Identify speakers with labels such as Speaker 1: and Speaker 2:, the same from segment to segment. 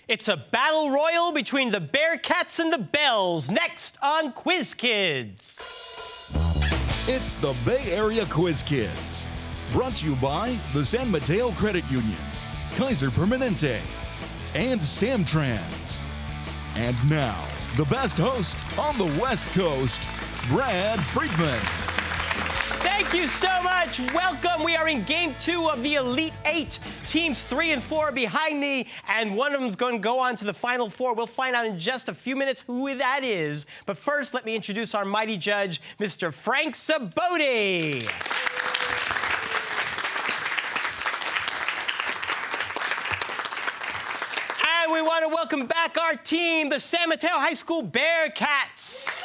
Speaker 1: It's a battle royal between the Bearcats and the Bells, next on Quiz Kids.
Speaker 2: It's the Bay Area Quiz Kids, brought to you by the San Mateo Credit Union, Kaiser Permanente, and Samtrans. And now, the best host on the West Coast, Brad Friedman.
Speaker 1: Thank you so much. Welcome. We are in Game 2 of the Elite Eight. Teams 3 and 4 are behind me, and one of them is going to go on to the Final Four. We'll find out in just a few minutes who that is. But first, let me introduce our mighty judge, Mr. Frank Saboti. And we want to welcome back our team, the San Mateo High School Bearcats.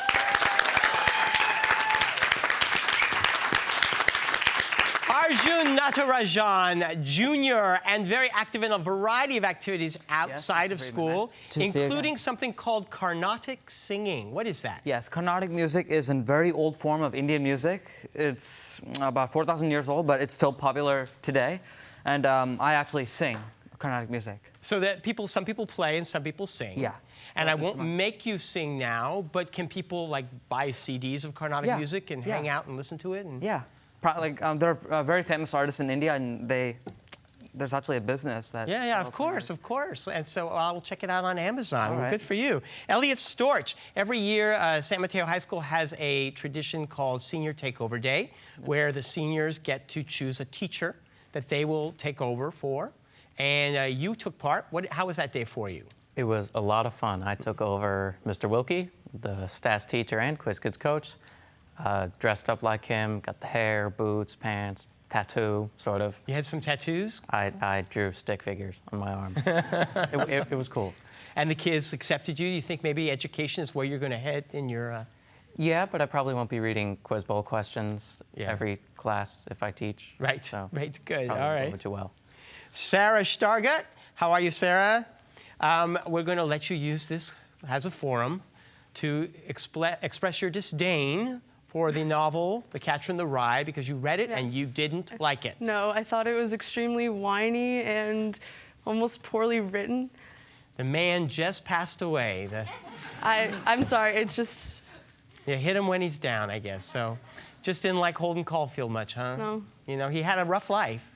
Speaker 1: Arjun Natarajan, Jr., and very active in a variety of activities outside of school, including something called Carnatic singing. What is that?
Speaker 3: Yes, Carnatic music is a very old form of Indian music. It's about 4,000 years old, but it's still popular today. And I actually sing Carnatic music.
Speaker 1: So that some people play and some people sing.
Speaker 3: Yeah.
Speaker 1: And I won't make you sing now, but can people like buy CDs of Carnatic music and hang out and listen to it? And...
Speaker 3: Yeah. There are very famous artists in India, and there's actually a business that...
Speaker 1: Yeah, of course. And so I'll check it out on Amazon.
Speaker 3: All right.
Speaker 1: Good for you. Elliot Storch. Every year, San Mateo High School has a tradition called Senior Takeover Day, where the seniors get to choose a teacher that they will take over for. And you took part. How was that day for you?
Speaker 4: It was a lot of fun. I took over Mr. Wilkie, the stats teacher and Quiz Kids coach. Dressed up like him, got the hair, boots, pants, tattoo, sort of.
Speaker 1: You had some tattoos?
Speaker 4: I drew stick figures on my arm. it was cool.
Speaker 1: And the kids accepted you? You think maybe education is where you're going to head in your...
Speaker 4: Yeah, but I probably won't be reading Quiz Bowl questions every class if I teach.
Speaker 1: Right,
Speaker 4: so
Speaker 1: right, good, all
Speaker 4: probably
Speaker 1: right.
Speaker 4: won't do well.
Speaker 1: Sarah Stargut, how are you, Sarah? We're going to let you use this as a forum to express your disdain for the novel, The Catcher in the Rye, because you read it and you didn't like it.
Speaker 5: No, I thought it was extremely whiny and almost poorly written.
Speaker 1: The man just passed away.
Speaker 5: I'm sorry, it's just...
Speaker 1: You hit him when he's down, I guess. So just didn't like Holden Caulfield much, huh?
Speaker 5: No.
Speaker 1: You know, he had a rough life.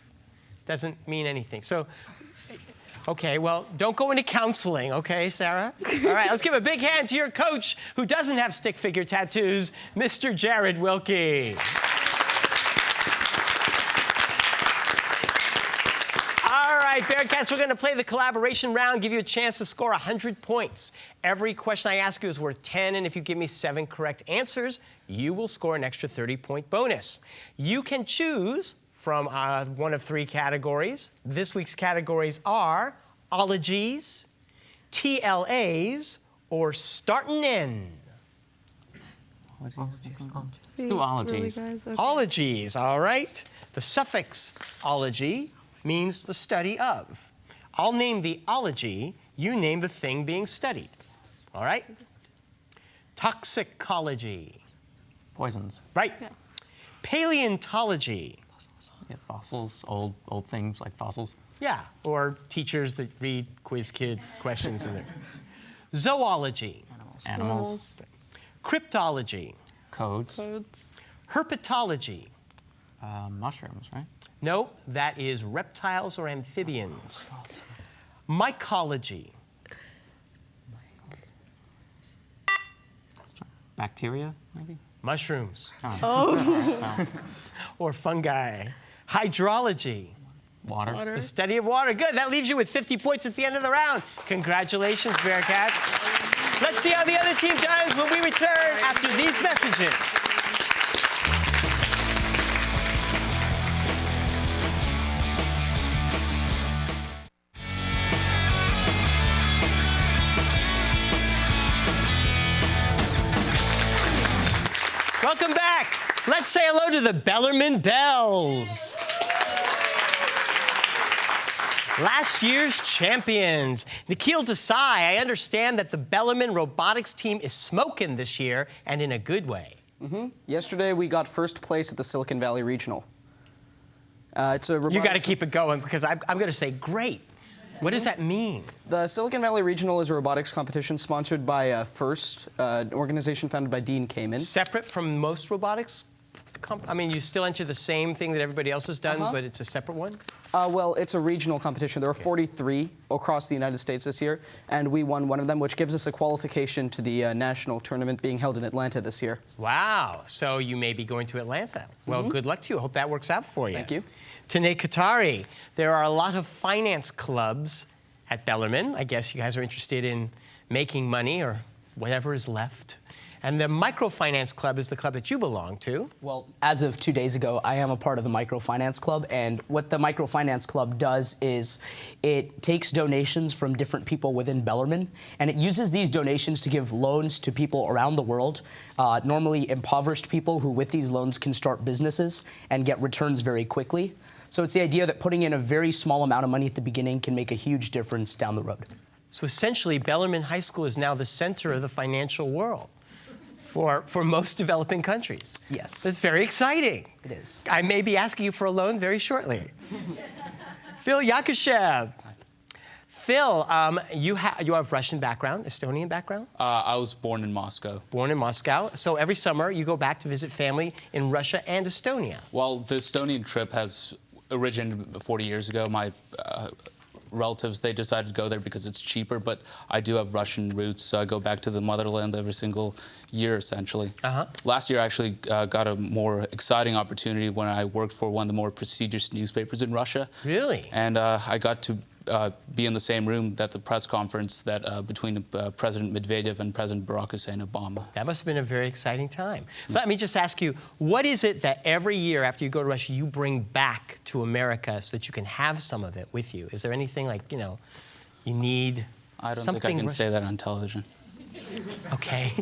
Speaker 1: Doesn't mean anything. So, okay, well, don't go into counseling, okay, Sarah? All right, let's give a big hand to your coach who doesn't have stick figure tattoos, Mr. Jared Wilkie. All right, Bearcats, we're going to play the collaboration round, give you a chance to score 100 points. Every question I ask you is worth 10, and if you give me 7 correct answers, you will score an extra 30-point bonus. You can choose from one of 3 categories. This week's categories are ologies, TLAs, or starting in.
Speaker 4: Let's do ologies.
Speaker 5: Really, guys? Okay.
Speaker 1: Ologies, all right. The suffix ology means the study of. I'll name the ology, you name the thing being studied. All right? Toxicology.
Speaker 4: Poisons.
Speaker 1: Right.
Speaker 5: Yeah.
Speaker 1: Paleontology.
Speaker 4: Yeah, fossils, old things like fossils.
Speaker 1: Yeah, or teachers that read Quiz Kid questions in there. Zoology.
Speaker 4: Animals.
Speaker 1: Cryptology.
Speaker 4: Codes.
Speaker 1: Herpetology.
Speaker 4: Mushrooms, right?
Speaker 1: No, that is reptiles or amphibians. Mycology.
Speaker 4: Bacteria, maybe?
Speaker 1: Mushrooms.
Speaker 5: Oh.
Speaker 1: Or fungi. Hydrology.
Speaker 4: Water.
Speaker 1: The study of water. Good. That leaves you with 50 points at the end of the round. Congratulations, Bearcats. Let's see how the other team does when we return after these messages. Welcome back. Let's say hello to the Bellarmine Bells. Last year's champions. Nikhil Desai, I understand that the Bellarmine robotics team is smoking this year, and in a good way.
Speaker 6: Yesterday, we got first place at the Silicon Valley Regional. It's a robotics...
Speaker 1: You got to keep it going, because I'm going to say great. What does that mean?
Speaker 6: The Silicon Valley Regional is a robotics competition sponsored by FIRST, an organization founded by Dean Kamen.
Speaker 1: Separate from most robotics? I mean, you still enter the same thing that everybody else has done, but it's a separate one?
Speaker 6: Well, it's a regional competition. There are 43 across the United States this year, and we won one of them, which gives us a qualification to the national tournament being held in Atlanta this year.
Speaker 1: Wow. So you may be going to Atlanta. Well, good luck to you. Hope that works out for you.
Speaker 6: Thank you.
Speaker 1: Tane Katari, there are a lot of finance clubs at Bellarmine. I guess you guys are interested in making money or whatever is left. And the Microfinance Club is the club that you belong to.
Speaker 7: Well, as of 2 days ago, I am a part of the Microfinance Club, and what the Microfinance Club does is it takes donations from different people within Bellarmine, and it uses these donations to give loans to people around the world, normally impoverished people who with these loans can start businesses and get returns very quickly. So it's the idea that putting in a very small amount of money at the beginning can make a huge difference down the road.
Speaker 1: So essentially, Bellarmine High School is now the center of the financial world for most developing countries.
Speaker 7: Yes.
Speaker 1: That's very exciting.
Speaker 7: It is.
Speaker 1: I may be asking you for a loan very shortly. Phil Yakushev. Phil, you have Russian background, Estonian background?
Speaker 8: I was born in Moscow.
Speaker 1: Born in Moscow. So every summer you go back to visit family in Russia and Estonia.
Speaker 8: Well, the Estonian trip has originated 40 years ago. My relatives, they decided to go there because it's cheaper, but I do have Russian roots, so I go back to the motherland every single year, essentially. Last year, I actually got a more exciting opportunity when I worked for one of the more prestigious newspapers in Russia.
Speaker 1: Really?
Speaker 8: And I got to be in the same room at the press conference that between President Medvedev and President Barack Hussein Obama.
Speaker 1: That must have been a very exciting time. So let me just ask you, what is it that every year after you go to Russia, you bring back to America so that you can have some of it with you? Is there anything like, you know, you need
Speaker 8: I don't
Speaker 1: something
Speaker 8: think I can say that on television.
Speaker 1: Okay.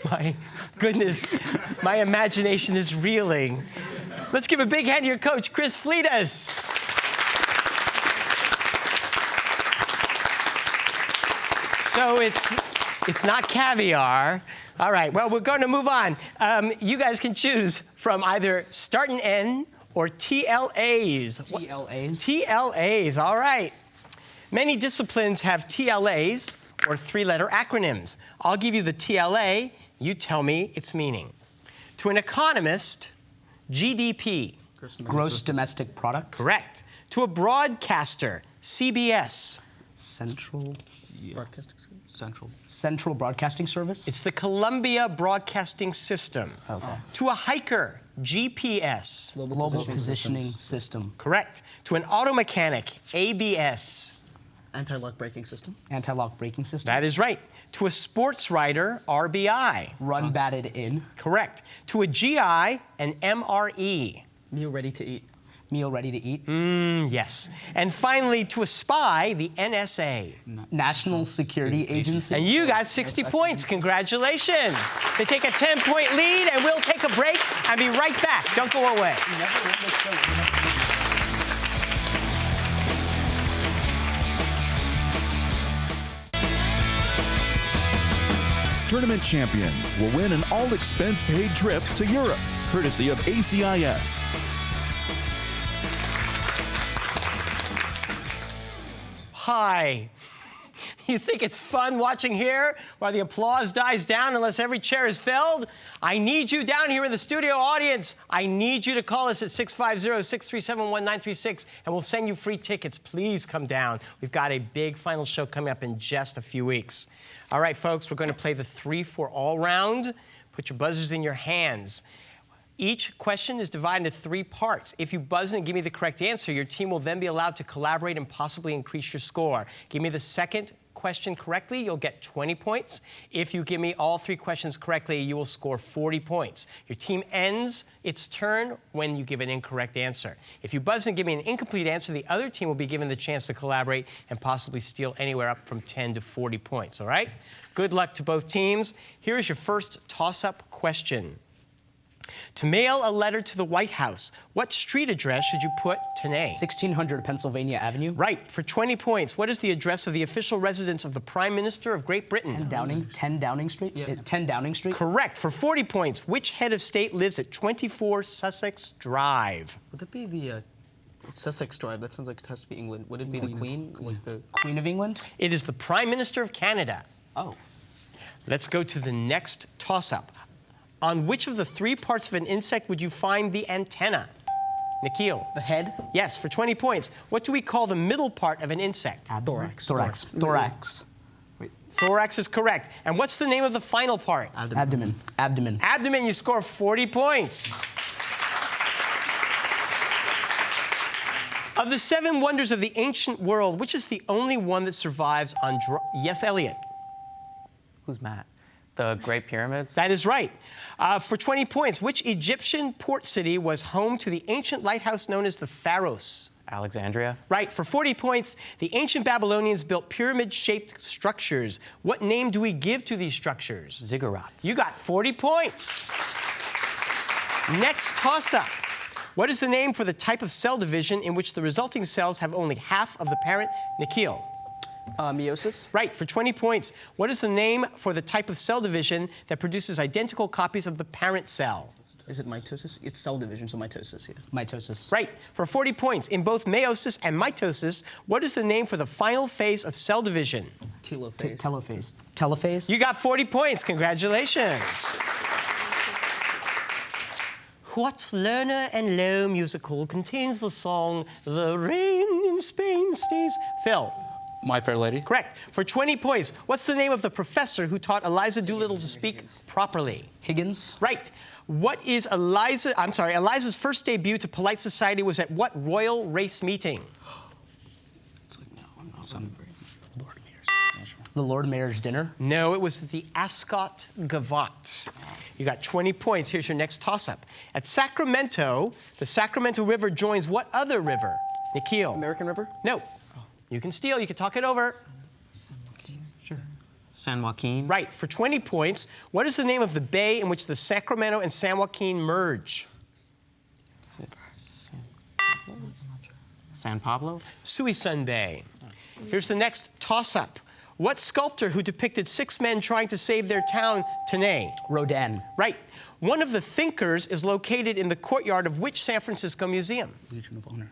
Speaker 1: My goodness, my imagination is reeling. Let's give a big hand to your coach, Chris Fleitas. So it's not caviar. All right, well, we're going to move on. You guys can choose from either start and end or TLAs.
Speaker 7: TLAs?
Speaker 1: TLAs, all right. Many disciplines have TLAs, or three-letter acronyms. I'll give you the TLA, you tell me its meaning. To an economist, GDP.
Speaker 7: Gross domestic product.
Speaker 1: Correct. To a broadcaster, CBS.
Speaker 7: Central
Speaker 8: Broadcasting
Speaker 7: Central Broadcasting Service.
Speaker 1: It's the Columbia Broadcasting System.
Speaker 7: Okay.
Speaker 1: To a hiker, GPS.
Speaker 7: Global Positioning System.
Speaker 1: Correct. To an auto mechanic, ABS.
Speaker 6: Anti-lock braking system.
Speaker 7: Anti-lock braking system.
Speaker 1: That is right. To a sports writer, RBI.
Speaker 7: Run batted in.
Speaker 1: Correct. To a GI, an MRE.
Speaker 6: Meal ready to eat.
Speaker 7: Meal ready to eat.
Speaker 1: Yes. And finally, to a spy, the NSA.
Speaker 7: National Security Agency.
Speaker 1: And you got 60 points. Congratulations. They take a 10-point lead, and we'll take a break and be right back. Don't go away.
Speaker 2: Tournament champions will win an all-expense-paid trip to Europe, courtesy of ACIS.
Speaker 1: Hi. You think it's fun watching here while the applause dies down unless every chair is filled? I need you down here in the studio audience. I need you to call us at 650-637-1936 and we'll send you free tickets. Please come down. We've got a big final show coming up in just a few weeks. All right, folks, we're going to play the 3-for-all round. Put your buzzers in your hands. Each question is divided into 3 parts. If you buzz in and give me the correct answer, your team will then be allowed to collaborate and possibly increase your score. Give me the second question correctly, you'll get 20 points. If you give me all 3 questions correctly, you will score 40 points. Your team ends its turn when you give an incorrect answer. If you buzz in and give me an incomplete answer, the other team will be given the chance to collaborate and possibly steal anywhere up from 10 to 40 points, all right? Good luck to both teams. Here's your first toss-up question. To mail a letter to the White House, what street address should you put today?
Speaker 7: 1600 Pennsylvania Avenue.
Speaker 1: Right, for 20 points. What is the address of the official residence of the Prime Minister of Great Britain?
Speaker 7: 10 Downing Street? Yeah. 10 Downing Street?
Speaker 1: Correct, for 40 points. Which head of state lives at 24 Sussex Drive?
Speaker 6: Would that be the Sussex tribe. That sounds like it has to be England. Would it be the Queen? Like the
Speaker 7: Queen of England?
Speaker 1: It is the Prime Minister of Canada.
Speaker 7: Oh.
Speaker 1: Let's go to the next toss-up. On which of the 3 parts of an insect would you find the antenna? Nikhil.
Speaker 6: the head?
Speaker 1: Yes, for 20 points. What do we call the middle part of an insect?
Speaker 6: Thorax.
Speaker 7: Thorax. Thorax.
Speaker 1: Thorax is correct. And what's the name of the final part?
Speaker 7: Abdomen. Abdomen.
Speaker 1: Abdomen, you score 40 points. Of the 7 wonders of the ancient world, which is the only one that survives on Yes, Elliot.
Speaker 4: Who's Matt? The Great Pyramids?
Speaker 1: That is right. For 20 points, which Egyptian port city was home to the ancient lighthouse known as the Pharos?
Speaker 4: Alexandria?
Speaker 1: Right. For 40 points, the ancient Babylonians built pyramid-shaped structures. What name do we give to these structures?
Speaker 4: Ziggurats.
Speaker 1: You got 40 points. Next toss-up. What is the name for the type of cell division in which the resulting cells have only half of the parent? Nikhil.
Speaker 6: Meiosis?
Speaker 1: Right, for 20 points. What is the name for the type of cell division that produces identical copies of the parent cell?
Speaker 6: Is it mitosis? It's cell division, so mitosis, yeah.
Speaker 7: Mitosis.
Speaker 1: Right, for 40 points. In both meiosis and mitosis, what is the name for the final phase of cell division?
Speaker 6: Telophase.
Speaker 7: Telophase. Telophase?
Speaker 1: You got 40 points. Congratulations. What Lerner and Lowe musical contains the song "The Rain in Spain Stays"? Phil.
Speaker 8: My Fair Lady.
Speaker 1: Correct. For 20 points, what's the name of the professor who taught Eliza Doolittle to speak properly?
Speaker 7: Higgins?
Speaker 1: Right. What is Eliza's first debut to polite society was at what royal race meeting?
Speaker 6: It's like, no, I'm not Lord Mayor's. Yeah, sure.
Speaker 7: The Lord Mayor's dinner?
Speaker 1: No, it was the Ascot Gavotte. You got 20 points. Here's your next toss-up. At Sacramento, the Sacramento River joins what other river? Nikhil.
Speaker 6: American River?
Speaker 1: No. You can steal. You can talk it over.
Speaker 4: Sure. San Joaquin?
Speaker 1: Right. For 20 points, what is the name of the bay in which the Sacramento and San Joaquin merge?
Speaker 4: San Pablo?
Speaker 1: Suisun Bay. Here's the next toss-up. What sculptor who depicted 6 men trying to save their town, Tenay?
Speaker 7: Rodin.
Speaker 1: Right. One of the thinkers is located in the courtyard of which San Francisco museum?
Speaker 8: Legion of Honor.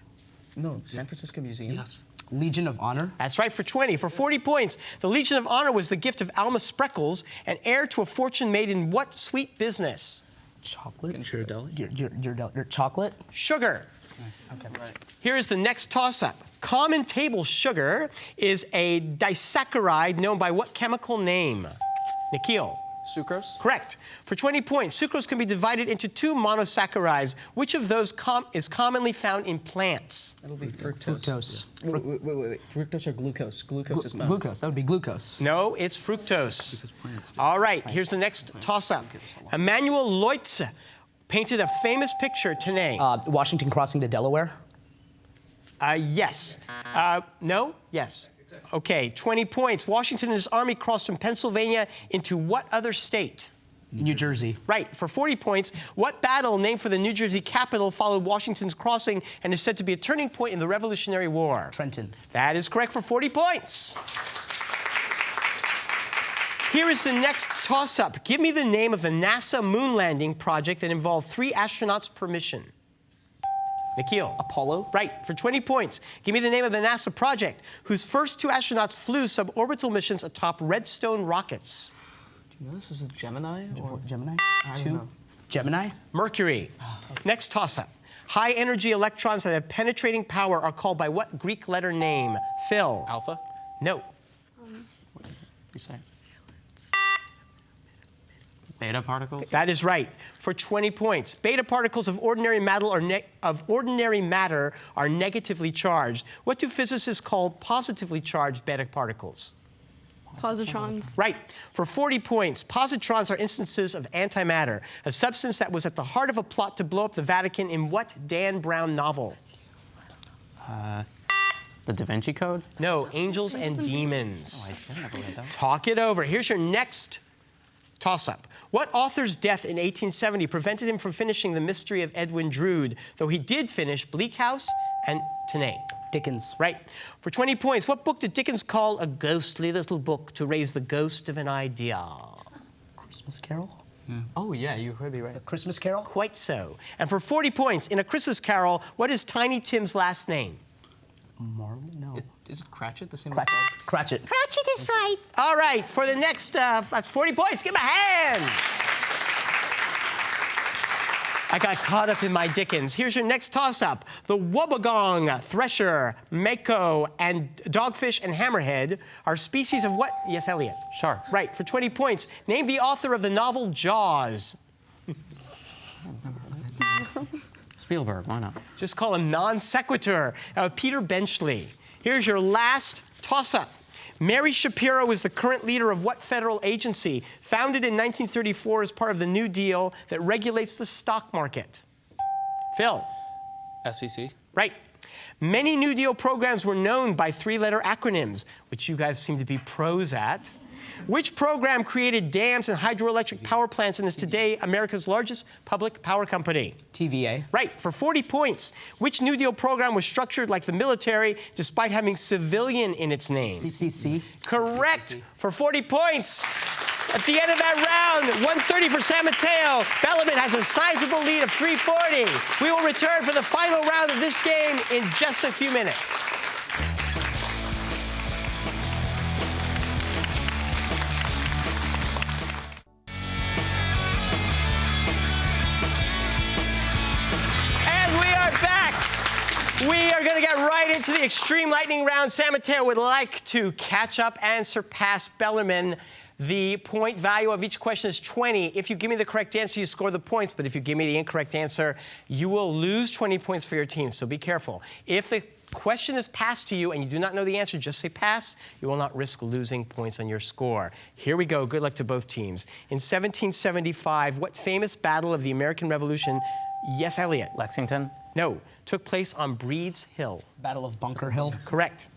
Speaker 6: No, San Francisco Museum?
Speaker 8: Yes.
Speaker 7: Legion of Honor?
Speaker 1: That's right, for 20. For 40 points, the Legion of Honor was the gift of Alma Spreckles, an heir to a fortune made in what sweet business?
Speaker 7: Chocolate?
Speaker 8: Ghirardelli?
Speaker 7: Your chocolate?
Speaker 1: Sugar.
Speaker 7: Okay. Right.
Speaker 1: Here is the next toss-up. Common table sugar is a disaccharide known by what chemical name? Nikhil.
Speaker 6: Sucrose?
Speaker 1: Correct. For 20 points, sucrose can be divided into 2 monosaccharides. Which of those is commonly found in plants?
Speaker 6: That'll be fructose.
Speaker 7: Fructose.
Speaker 6: Wait. Fructose or glucose? Glucose is mountain.
Speaker 7: Glucose. That would be glucose.
Speaker 1: No, it's fructose. All right, here's the next toss-up. Emmanuel Leutze painted a famous picture, Tenay.
Speaker 7: Washington crossing the Delaware?
Speaker 1: Yes. No? Yes. Okay, 20 points. Washington and his army crossed from Pennsylvania into what other state?
Speaker 7: New Jersey.
Speaker 1: Right. For 40 points, what battle named for the New Jersey capital followed Washington's crossing and is said to be a turning point in the Revolutionary War?
Speaker 7: Trenton.
Speaker 1: That is correct for 40 points. Here is the next toss-up. Give me the name of the NASA moon landing project that involved 3 astronauts per mission. Nikhil.
Speaker 6: Apollo?
Speaker 1: Right, for 20 points. Give me the name of the NASA project whose first 2 astronauts flew suborbital missions atop Redstone rockets.
Speaker 6: Do you know this is a Gemini? Or
Speaker 7: Gemini?
Speaker 6: I don't know.
Speaker 7: Gemini?
Speaker 1: Mercury. Next toss-up. High-energy electrons that have penetrating power are called by what Greek letter name? Phil.
Speaker 8: Alpha?
Speaker 1: No.
Speaker 8: You say?
Speaker 4: Beta particles?
Speaker 1: That is right. For 20 points. Beta particles of ordinary matter are negatively charged. What do physicists call positively charged beta particles?
Speaker 5: Positrons.
Speaker 1: Right. For 40 points, positrons are instances of antimatter, a substance that was at the heart of a plot to blow up the Vatican in what Dan Brown novel?
Speaker 4: The Da Vinci Code?
Speaker 1: No, Angels and Demons.
Speaker 4: I never read that.
Speaker 1: Talk it over. Here's your next toss-up. What author's death in 1870 prevented him from finishing The Mystery of Edwin Drood, though he did finish Bleak House and Tenay?
Speaker 7: Dickens.
Speaker 1: Right. For 20 points, what book did Dickens call a ghostly little book to raise the ghost of an idea?
Speaker 7: Christmas Carol?
Speaker 3: Oh, yeah, you heard me right.
Speaker 7: The Christmas Carol?
Speaker 1: Quite so. And for 40 points, in A Christmas Carol, what is Tiny Tim's last name?
Speaker 7: Marlin? No.
Speaker 6: Is it Cratchit the same?
Speaker 7: Cratchit. Cratchit.
Speaker 1: Cratchit is right. All right, for the next, that's 40 points. Give him a hand. I got caught up in my Dickens. Here's your next toss-up. The wobbegong, thresher, mako, and dogfish and hammerhead are species of what? Yes, Elliot.
Speaker 4: Sharks.
Speaker 1: Right, for 20 points. Name the author of the novel Jaws.
Speaker 4: Spielberg, why not?
Speaker 1: Just call him non sequitur. Peter Benchley. Here's your last toss-up. Mary Shapiro is the current leader of what federal agency, founded in 1934 as part of the New Deal that regulates the stock market? Phil.
Speaker 8: SEC.
Speaker 1: Right. Many New Deal programs were known by three-letter acronyms, which you guys seem to be pros at. Which program created dams and hydroelectric power plants and is today America's largest public power company?
Speaker 7: TVA.
Speaker 1: Right, for 40 points. Which New Deal program was structured like the military despite having civilian in its name?
Speaker 7: CCC.
Speaker 1: Correct, for 40 points. At the end of that round, 130 for San Mateo. Bellarmine has a sizable lead of 340. We will return for the final round of this game in just a few minutes. We are going to get right into the extreme lightning round. San Mateo would like to catch up and surpass Bellarmine. The point value of each question is 20. If you give me the correct answer, you score the points. But if you give me the incorrect answer, you will lose 20 points for your team. So be careful. If the question is passed to you and you do not know the answer, just say pass. You will not risk losing points on your score. Here we go. Good luck to both teams. In 1775, what famous battle of the American Revolution? Yes, Elliot.
Speaker 4: Lexington?
Speaker 1: No. Took place on Breed's Hill.
Speaker 7: Battle of Bunker Hill.
Speaker 1: Correct.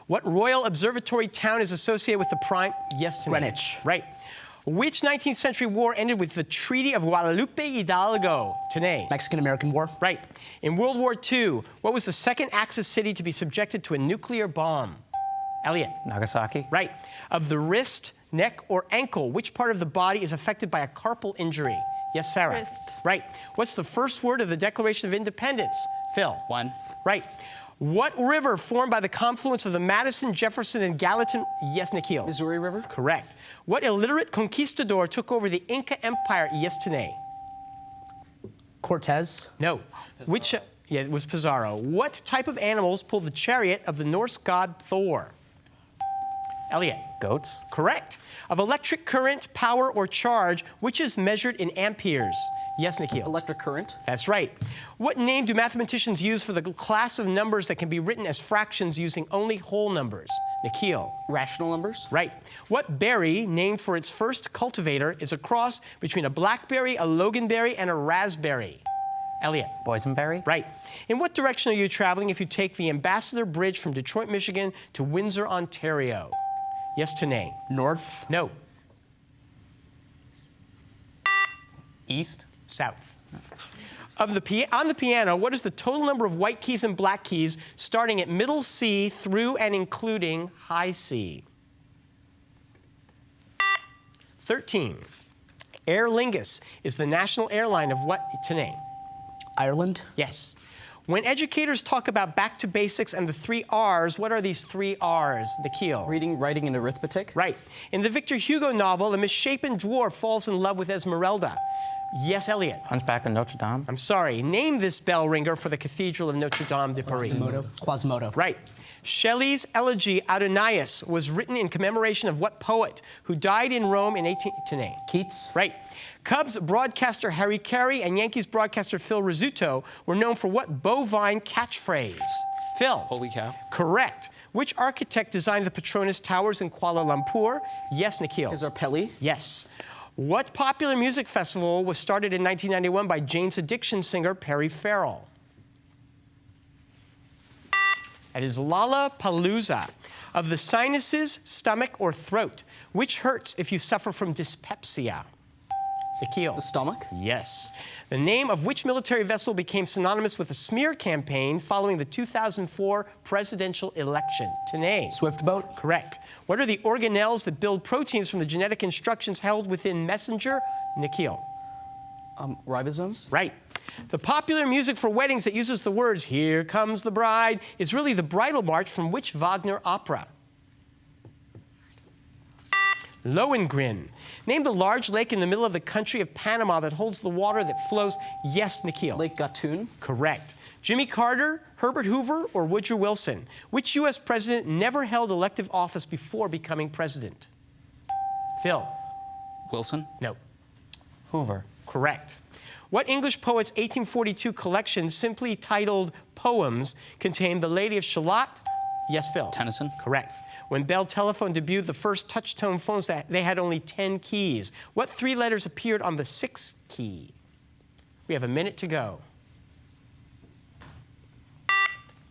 Speaker 1: What Royal Observatory town is associated with the prime? Yes, to me.
Speaker 7: Greenwich.
Speaker 1: Right. Which 19th century war ended with the Treaty of Guadalupe Hidalgo? Today.
Speaker 7: Mexican-American War.
Speaker 1: Right. In World War II, what was the second Axis city to be subjected to a nuclear bomb? Elliot.
Speaker 4: Nagasaki?
Speaker 1: Right. Of the wrist, neck, or ankle, which part of the body is affected by a carpal injury? Yes, Sarah.
Speaker 5: Wrist.
Speaker 1: Right. What's the first word of the Declaration of Independence? Phil.
Speaker 8: One.
Speaker 1: Right. What river formed by the confluence of the Madison, Jefferson, and Gallatin? Yes, Nikhil.
Speaker 6: Missouri River.
Speaker 1: Correct. What illiterate conquistador took over the Inca Empire? Yes, Tanae.
Speaker 7: Cortez.
Speaker 1: No. Which? Yeah, it was Pizarro. What type of animals pull the chariot of the Norse god Thor? Elliot.
Speaker 4: Goats?
Speaker 1: Correct. Of electric current, power, or charge, which is measured in amperes? Yes, Nikhil.
Speaker 6: Electric current.
Speaker 1: That's right. What name do mathematicians use for the class of numbers that can be written as fractions using only whole numbers? Nikhil.
Speaker 6: Rational numbers.
Speaker 1: Right. What berry, named for its first cultivator, is a cross between a blackberry, a loganberry, and a raspberry? Elliot.
Speaker 4: Boysenberry?
Speaker 1: Right. In what direction are you traveling if you take the Ambassador Bridge from Detroit, Michigan to Windsor, Ontario? Yes, Tanae.
Speaker 7: North.
Speaker 1: No.
Speaker 4: East?
Speaker 1: South. On the piano, what is the total number of white keys and black keys starting at middle C through and including high C? 13. Aer Lingus is the national airline of what, Tanae?
Speaker 7: Ireland.
Speaker 1: Yes. When educators talk about back to basics and the 3 R's, what are these 3 R's, Nikhil?
Speaker 6: Reading, writing, and arithmetic.
Speaker 1: Right. In the Victor Hugo novel, a misshapen dwarf falls in love with Esmeralda. Yes, Elliot.
Speaker 4: Hunchback of Notre Dame?
Speaker 1: I'm sorry. Name this bell ringer for the Cathedral of Notre Dame de Paris.
Speaker 7: Quasimodo.
Speaker 1: Right. Shelley's elegy Adonais was written in commemoration of what poet who died in Rome in 18...
Speaker 7: Keats.
Speaker 1: Right. Cubs broadcaster Harry Carey and Yankees broadcaster Phil Rizzuto were known for what bovine catchphrase? Phil.
Speaker 8: Holy cow.
Speaker 1: Correct. Which architect designed the Petronas Towers in Kuala Lumpur? Yes, Nikhil.
Speaker 6: Zarpelli.
Speaker 1: Yes. What popular music festival was started in 1991 by Jane's Addiction singer Perry Farrell? It is Lollapalooza. Of the sinuses, stomach, or throat, which hurts if you suffer from dyspepsia? Nikhil.
Speaker 6: The stomach.
Speaker 1: Yes. The name of which military vessel became synonymous with a smear campaign following the 2004 presidential election? To name.
Speaker 7: Swift boat.
Speaker 1: Correct. What are the organelles that build proteins from the genetic instructions held within messenger? Nikhil.
Speaker 6: Ribosomes.
Speaker 1: Right. The popular music for weddings that uses the words, "Here comes the bride," is really the bridal march from which Wagner opera? Lohengrin. Name the large lake in the middle of the country of Panama that holds the water that flows. Yes, Nikhil.
Speaker 6: Lake Gatun.
Speaker 1: Correct. Jimmy Carter, Herbert Hoover, or Woodrow Wilson? Which U.S. president never held elective office before becoming president? Phil.
Speaker 8: Wilson?
Speaker 1: No.
Speaker 4: Hoover.
Speaker 1: Correct. What English poet's 1842 collection, simply titled Poems, contained The Lady of Shalott? Yes, Phil.
Speaker 8: Tennyson?
Speaker 1: Correct. When Bell Telephone debuted the first touch-tone phones, they had only 10 keys. What three letters appeared on the sixth key? We have a minute to go.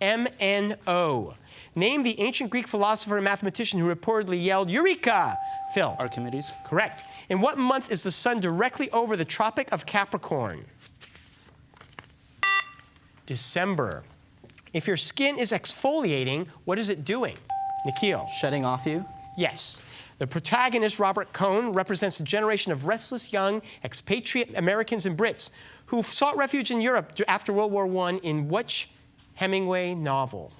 Speaker 1: M-N-O. Name the ancient Greek philosopher and mathematician who reportedly yelled, "Eureka!" Phil.
Speaker 8: Archimedes?
Speaker 1: Correct. In what month is the sun directly over the Tropic of Capricorn? December. If your skin is exfoliating, what is it doing? Nikhil.
Speaker 6: Shedding off you.
Speaker 1: Yes. The protagonist, Robert Cohn, represents a generation of restless young expatriate Americans and Brits who sought refuge in Europe after World War I in which Hemingway novel?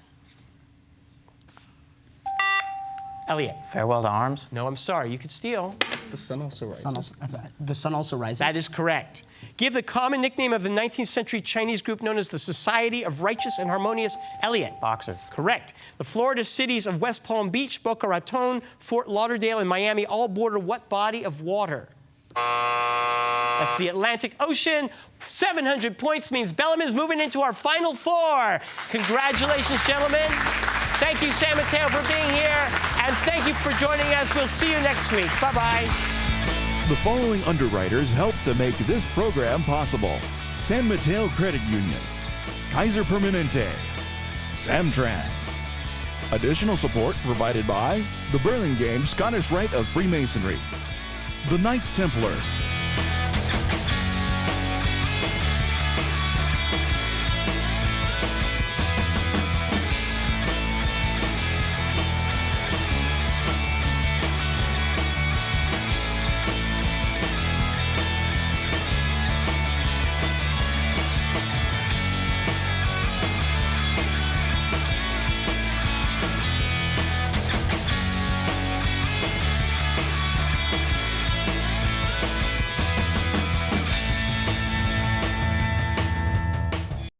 Speaker 1: Elliot.
Speaker 4: Farewell to Arms.
Speaker 1: No, I'm sorry. You could steal.
Speaker 6: The sun also rises.
Speaker 7: The sun also rises.
Speaker 1: That is correct. Give the common nickname of the 19th century Chinese group known as the Society of Righteous and Harmonious. Elliot.
Speaker 4: Boxers.
Speaker 1: Correct. The Florida cities of West Palm Beach, Boca Raton, Fort Lauderdale, and Miami all border what body of water? That's the Atlantic Ocean. 700 points means Bellarmine's moving into our final four. Congratulations, gentlemen. Thank you, San Mateo, for being here. And thank you for joining us. We'll see you next week. Bye-bye.
Speaker 2: The following underwriters helped to make this program possible: San Mateo Credit Union, Kaiser Permanente, Samtrans. Additional support provided by the Burlingame Scottish Rite of Freemasonry, the Knights Templar,